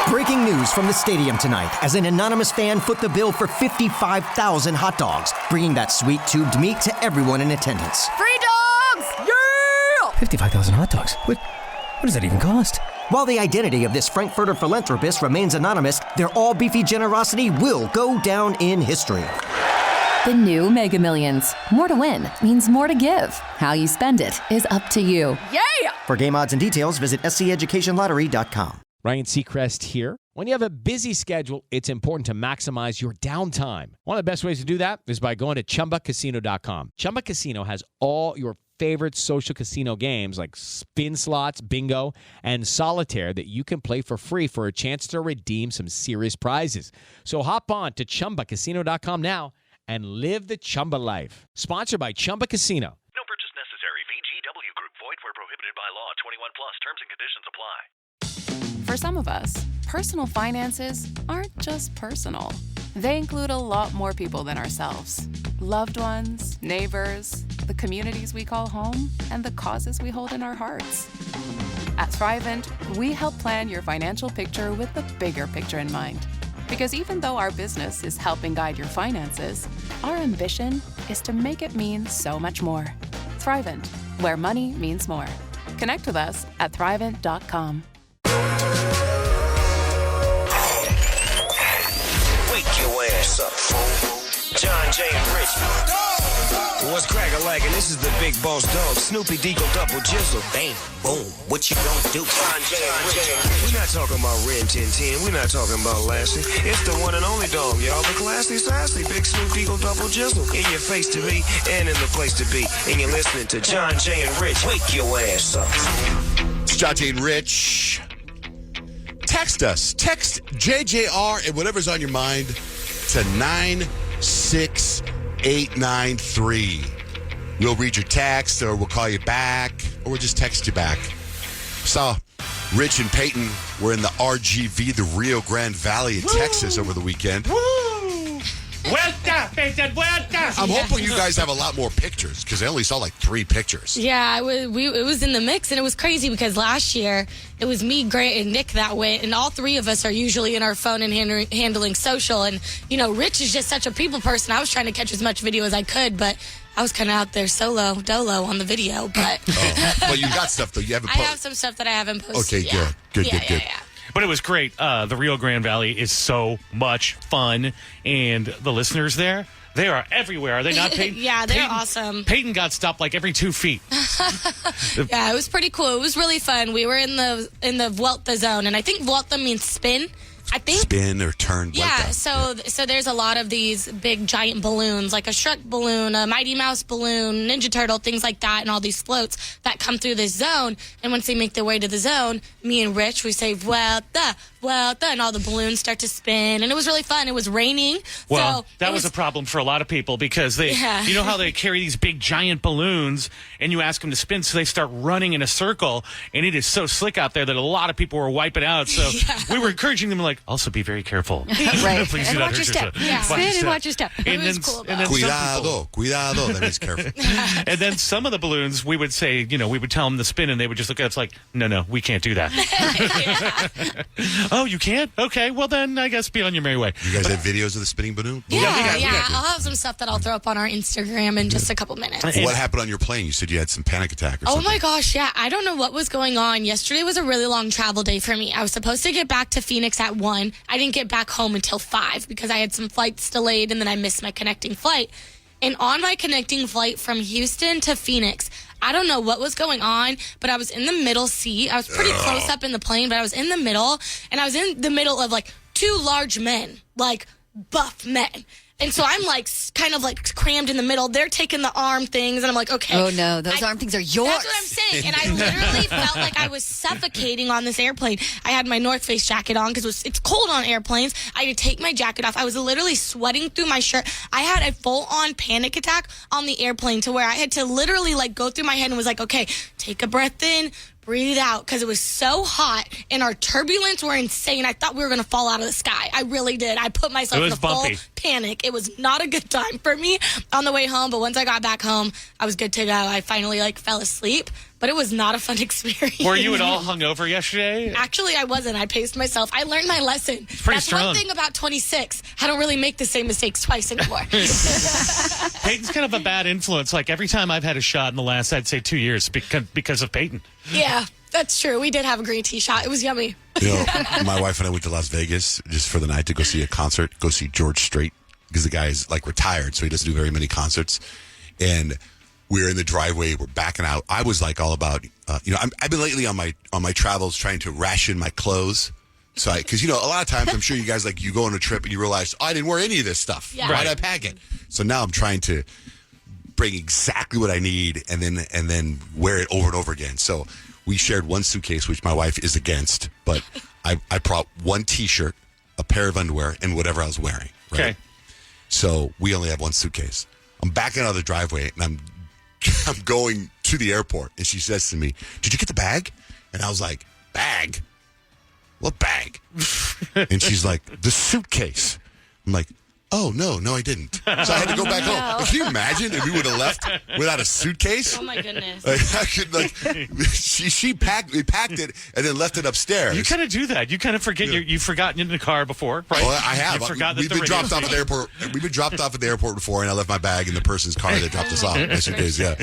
Breaking news from the stadium tonight as an anonymous fan foot the bill for 55,000 hot dogs, bringing that sweet tubed meat to everyone in attendance. Free dogs! Yeah! 55,000 hot dogs? What does that even cost? While the identity of this Frankfurter philanthropist remains anonymous, their all-beefy generosity will go down in history. The new Mega Millions. More to win means more to give. How you spend it is up to you. Yeah! For game odds and details, visit sceducationlottery.com. Ryan Seacrest here. When you have a busy schedule, it's important to maximize your downtime. One of the best ways to do that is by going to ChumbaCasino.com. Chumba Casino has all your favorite social casino games like spin slots, bingo, and solitaire that you can play for free for a chance to redeem some serious prizes. So hop on to ChumbaCasino.com now and live the Chumba life. Sponsored by Chumba Casino. No purchase necessary. VGW Group. Void where prohibited by law. 21 plus. Terms and conditions apply. For some of us, personal finances aren't just personal. They include a lot more people than ourselves. Loved ones, neighbors, the communities we call home, and the causes we hold in our hearts. At Thrivent, we help plan your financial picture with the bigger picture in mind. Because even though our business is helping guide your finances, our ambition is to make it mean so much more. Thrivent, where money means more. Connect with us at Thrivent.com. Wake your ass up, fool. John Jay and Rich. What's crack-a-lackin'? This is the big boss dog. Snoopy Deagle Double Jizzle. Bang, boom. What you gonna do? John Jay and Rich. We're not talking about Ren 1010. We're not talking about Lassie. It's the one and only dog, y'all. The classy, sassy, big Snoop Deagle Double Jizzle. In your face to be and in the place to be. And you're listening to John Jay and Rich. Wake your ass up. It's John Jay and Rich. Text us. Text JJR and whatever's on your mind to 96893. We'll read your text, or we'll call you back, or we'll just text you back. Saw Rich and Peyton were in the RGV, the Rio Grande Valley in Texas over the weekend. Vuelta, Peyton, vuelta. I'm hoping you guys have a lot more pictures, because I only saw like 3 pictures. Yeah, it was in the mix, and it was crazy because last year it was me, Grant, and Nick that went, and all 3 of us are usually in our phone and handling social. And, you know, Rich is just such a people person. I was trying to catch as much video as I could, but I was kind of out there dolo on the video. But Well, you got stuff, though. You haven't I have some stuff that I haven't posted. Okay, good. Good. But it was great. The Rio Grande Valley is so much fun, and the listeners there, they are everywhere. Are they not, Peyton? Yeah, they're awesome. Peyton got stopped like every 2 feet. Yeah, it was pretty cool. It was really fun. We were in the Vuelta zone, and I think Vuelta means spin. I think spin or turn. Yeah, so there's a lot of these big giant balloons, like a Shrek balloon, a Mighty Mouse balloon, Ninja Turtle, things like that, and all these floats that come through this zone. And once they make their way to the zone, me and Rich, we say, Vuelta, and all the balloons start to spin. And it was really fun. It was raining. Well, that was a problem for a lot of people because you know how they carry these big giant balloons and you ask them to spin, so they start running in a circle, and it is so slick out there that a lot of people were wiping out. So we were encouraging them, like, also be very careful. Right. Please and do not watch hurt your step. yourself. Yeah. Spin and watch your step. It was cool. And then Cuidado. That means careful. And then some of the balloons, we would say, you know, we would tell them to spin, and they would just look at us like, no, we can't do that. Oh, you can't? Okay, well then I guess be on your merry way. You guys have videos of the spinning balloon? Yeah. I'll have some stuff that I'll throw up on our Instagram in just a couple minutes. What happened on your plane? You said you had some panic attack or something. Oh my gosh, yeah. I don't know what was going on. Yesterday was a really long travel day for me. I was supposed to get back to Phoenix at 1. I didn't get back home until 5 because I had some flights delayed, and then I missed my connecting flight. And on my connecting flight from Houston to Phoenix, I don't know what was going on, but I was in the middle seat. I was pretty close up in the plane, but I was in the middle, and I was in the middle of like 2 large men, like buff men. And so I'm like kind of like crammed in the middle. They're taking the arm things, and I'm like, okay. Oh no, those arm things are yours. That's what I'm saying. And I literally felt like I was suffocating on this airplane. I had my North Face jacket on because it's cold on airplanes. I had to take my jacket off. I was literally sweating through my shirt. I had a full-on panic attack on the airplane to where I had to literally like go through my head and was like, okay, take a breath in, breathe out, because it was so hot and our turbulence were insane. I thought we were going to fall out of the sky. I really did. I put myself in a full panic. It was not a good time for me on the way home, but once I got back home, I was good to go. I finally fell asleep, but it was not a fun experience. Were you at all hungover yesterday? Actually, I wasn't. I paced myself. I learned my lesson. Pretty That's strong. one thing about 26. I don't really make the same mistakes twice anymore. Peyton's kind of a bad influence. Like every time I've had a shot in the last, I'd say 2 years because of Peyton. Yeah, that's true. We did have a green tea shot. It was yummy. You know, my wife and I went to Las Vegas just for the night to go see a concert, go see George Strait, because the guy is like retired, so he doesn't do very many concerts. And we're in the driveway, we're backing out. I was like all about, I've been lately on my travels trying to ration my clothes. So because a lot of times I'm sure you guys you go on a trip and you realize, I didn't wear any of this stuff. Yeah. Why'd I pack it? So now I'm trying to bring exactly what I need and then wear it over and over again. So we shared one suitcase, which my wife is against, but I brought one T-shirt, a pair of underwear, and whatever I was wearing. Right? Okay. So we only have one suitcase. I'm backing out of the driveway, and I'm going to the airport, and she says to me, "Did you get the bag?" And I was like, "Bag? What bag?" And she's like, "The suitcase." I'm like, "Oh, no, I didn't." So I had to go back home. Like, can you imagine if we would have left without a suitcase? Oh, my goodness. We packed it and then left it upstairs. You kind of do that. You kind of forget you've forgotten in the car before, right? Oh, I have. You've forgotten We've been dropped off at the airport. We've been dropped off at the airport before, and I left my bag in the person's car that dropped us off. My suitcase, yeah.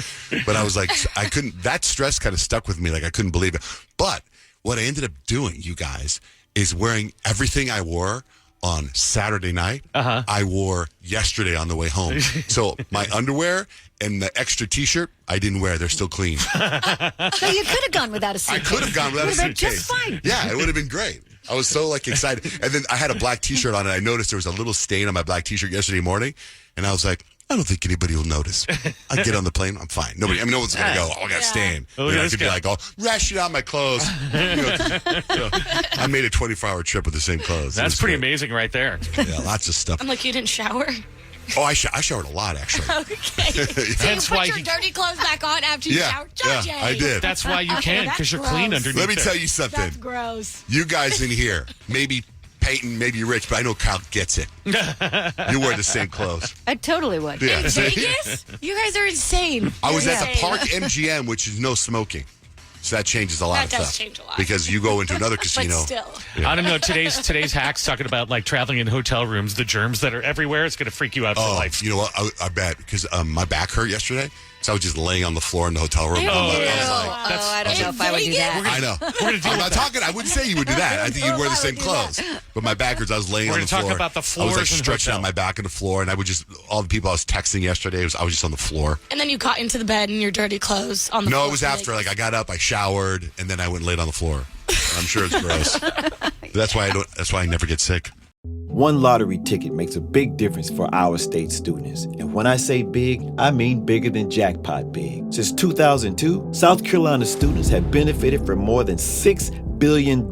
But I was like, I couldn't. That stress kind of stuck with me. Like I couldn't believe it. But what I ended up doing, you guys, is wearing everything I wore on Saturday night. I wore yesterday on the way home. So my underwear and the extra T-shirt, I didn't wear. They're still clean. So you could have gone without a suitcase. I could have gone without a suitcase. Just fine. Yeah, it would have been great. I was so excited. And then I had a black T-shirt on, and I noticed there was a little stain on my black T-shirt yesterday morning. And I was like, I don't think anybody will notice. I get on the plane, I'm fine. No one's going to go, I got a stain. Oh, I could be like, ration out my clothes. I made a 24-hour trip with the same clothes. That's pretty amazing right there. Yeah, lots of stuff. I'm like, you didn't shower? Oh, I showered a lot, actually. Okay. So That's you why put your dirty clothes back on after you showered? Judge, I did. That's why you can, because you're clean gross. underneath. Let me there. tell you something. That's gross. You guys in here, maybe Peyton, maybe Rich, but I know Kyle gets it. You wear the same clothes. I totally would. Yeah. In Vegas? You guys are insane. I was You're at the insane. Park MGM, which is no smoking. So that changes a lot That of does stuff. change a lot. Because you go into another But casino. still. I don't know. Today's hack's talking about like traveling in hotel rooms, the germs that are everywhere. It's going to freak you out for life. You know what? I bet because my back hurt yesterday. So I was just laying on the floor in the hotel room. Ew. I don't know if I would do that. I know. I'm not talking. I wouldn't say you would do that. I think you'd wear the same clothes. But my back hurts. I was laying We're on the gonna floor. talk about the I was floors like in stretching hotel. out my back on the floor, and I would just all the people I was texting yesterday. I was just on the floor. And then you got into the bed in your dirty clothes on the floor. No, it was after. Like I got up, I showered, and then I went and laid on the floor. I'm sure it's gross. That's why I never get sick. One lottery ticket makes a big difference for our state students. And when I say big, I mean bigger than jackpot big. Since 2002, South Carolina students have benefited from more than $6 billion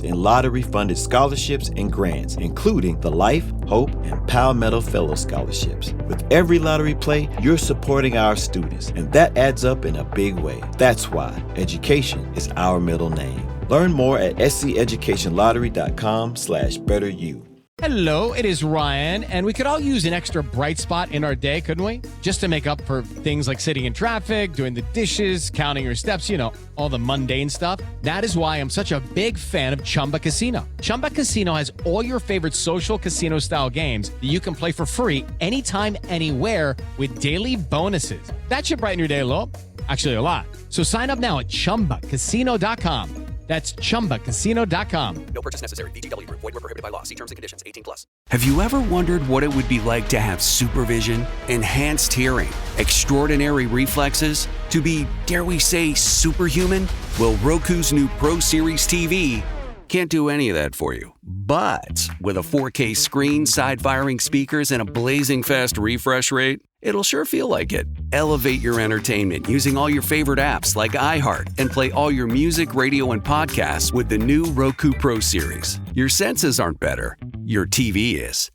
in lottery-funded scholarships and grants, including the Life, Hope, and Palmetto Fellow Scholarships. With every lottery play, you're supporting our students, and that adds up in a big way. That's why education is our middle name. Learn more at sceducationlottery.com/betteryou. Hello, it is Ryan, and we could all use an extra bright spot in our day, couldn't we? Just to make up for things like sitting in traffic, doing the dishes, counting your steps, all the mundane stuff. That is why I'm such a big fan of Chumba Casino. Chumba Casino has all your favorite social casino-style games that you can play for free anytime, anywhere with daily bonuses. That should brighten your day a little. Actually, a lot. So sign up now at ChumbaCasino.com. That's ChumbaCasino.com. No purchase necessary. VGW Group. Void where prohibited by law. See terms and conditions. 18+. Have you ever wondered what it would be like to have supervision, enhanced hearing, extraordinary reflexes, to be, dare we say, superhuman? Well, Roku's new Pro Series TV can't do any of that for you. But with a 4K screen, side-firing speakers, and a blazing fast refresh rate, it'll sure feel like it. Elevate your entertainment using all your favorite apps like iHeart and play all your music, radio, and podcasts with the new Roku Pro Series. Your senses aren't better. Your TV is.